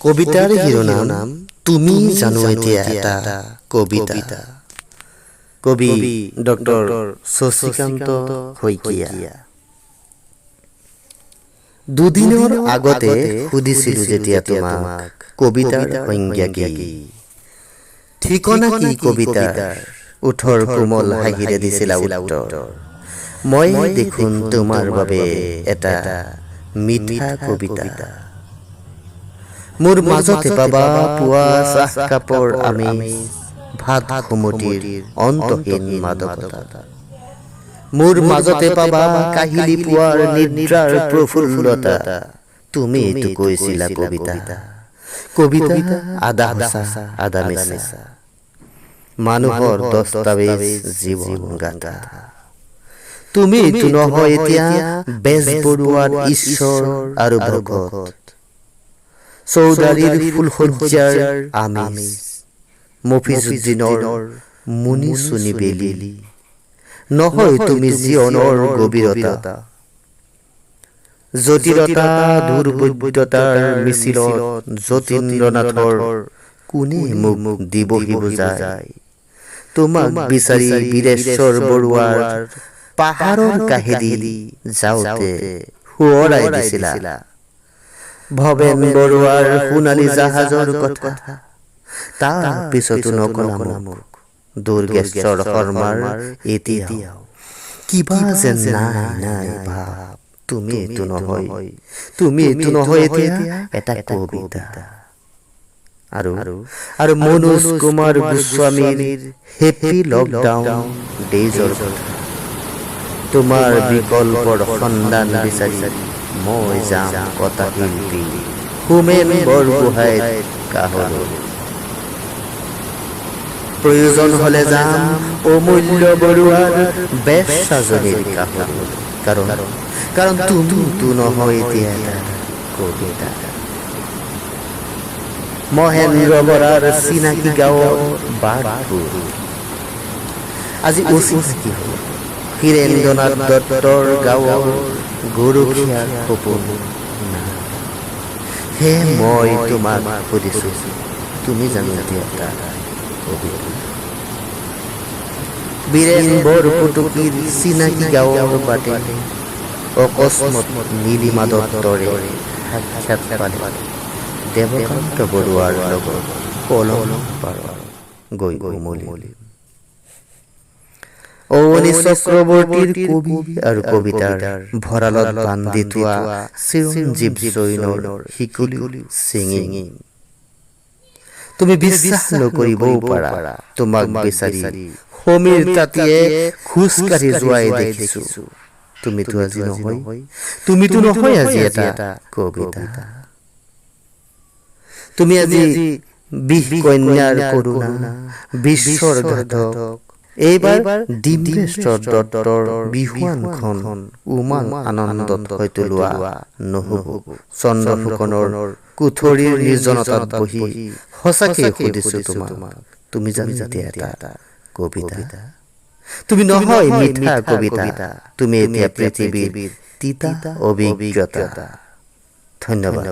কবিতাৰ শিৰোনাম তুমি জানো এতিয়া এটা কবিতা। কবি ডক্টৰ শশীকান্ত শইকীয়া। দুদিনৰ আগতে সুধিছিলো যেতিয়া তোমাক কবিতাৰ সংজ্ঞা কি, ঠিকনা কি কবিতাৰ, ওঠৰ কোমল হাঁহিৰে দিছিলা উত্তৰ। মই দেখোন তোমাৰ বাবে এটা মিঠা কবিতা। মোৰ মাজতে পাবা পুৱা চাহ কাপৰ আমেজ, ভাত খুমুটিৰ অন্তহীন মাদকতা। মোৰ মাজতে পাবা কাহিলি পোৱাৰ নিদ্ৰাৰ প্ৰফুল্লতা। তুমি এইটো কৈছিলা কবিতা, কবিতা আদা সঁচা আদা মিছা, মানুহৰ দস্তাবেজ জীৱন গাথা। তুমি এইটো নহয় এতিয়া বেজবৰুৱাৰ ঈশ্বৰ আৰু ভগত, চৌধাৰীৰ ফুলসজ্জাৰ আমেজ, মফিজুদ্দিনৰ মুনি চুনি বেলি। নহয় তুমি জীৱনৰ গভীৰতা, জটিলতা দুৰ্বোধ্যতাৰ মিছিলত যতীন্দ্ৰনাথৰ কোনে মোক দিবহি বুজাই। তোমাক বিচাৰি বীৰেশ্বৰ বৰুৱাৰ পাহাৰৰ কাষেদি যাওঁতে সোঁৱৰাই দিছিলা ভৱেন বৰুৱাৰ সোণালী জাহাজৰ কথা। তাৰ পিছতো নকলা মোক দুৰ্গেশ্বৰ শৰ্মাৰ এতিয়াও কিবা যেন নাই ভাৱ। তুমি এইটো নহয় এতিয়া এটা কবিতা। আৰু মনোজ কুমাৰ গোস্বামীৰ হেপী লকডাউন ডেইজৰ কথা। তোমাৰ বিকল্পৰ সন্ধান বিচাৰি মই যাম কথা শিল্পী হোমেন বৰগোহাঁইৰ কাহলৈ। প্ৰয়োজন হলে যাম অমূল্য বৰুৱাৰ বেশ্যাজনীৰ কাহলৈ। কাৰণ তুমিতো নহয় এতিয়া এটা কবিতা। মহেন্দ্ৰ বৰাৰ চিনাকি গাঁৱৰ বাটবোৰ আজি অচিনাকি হ'ল। হীৰেন্দ্ৰনাথ দত্তৰ গাঁৱৰ গৰখীয়াৰ সপোন। হে মই তোমাক সুধিছো, তুমি জানো এতিয়া এটা কবিতা। বীৰেন বৰপুটুকীৰ চিনাকি গাঁৱৰ বাটে অকস্মাত নীলিমা দত্তৰে সাক্ষাৎ পালে দেৱকান্ত বৰুৱাৰ লগত কলম পাৰত গৈ উমলি। অৱনী চক্ৰৱৰ্তীৰ কবি আৰু কবিতাৰ ভঁৰালত বান্ধি থোৱা চিৰঞ্জীৱ জৈনৰ শিকলি ছিঙি তুমি বিশ্বাস নকৰিবও পাৰা, তোমাক বিচাৰি সমীৰ তাঁতীয়ে খোজকাঢ়ি যোৱাই দেখিছো। তুমিতো নহয় আজি এটা কবিতা। তুমি আজি বিষ কন্যাৰ কৰোণা, বিশ্বৰ ঘাতক। এইবাৰ ডিম্বেশ্বৰ দত্তৰ বিহুৱানখন উমান আনন্দত হয়তো লোৱা নহব। চন্দ্ৰফুকনৰ কোঠৰীৰ নিৰ্জনতাত বহি সঁচাকে সুধিছো তোমাক, তুমি জানো এতিয়া এটা কবিতা। তুমি নহয় মিঠা কবিতা, তুমি এতিয়া পৃথিৱীৰ তিতা অভিজ্ঞতা। ধন্যবাদ।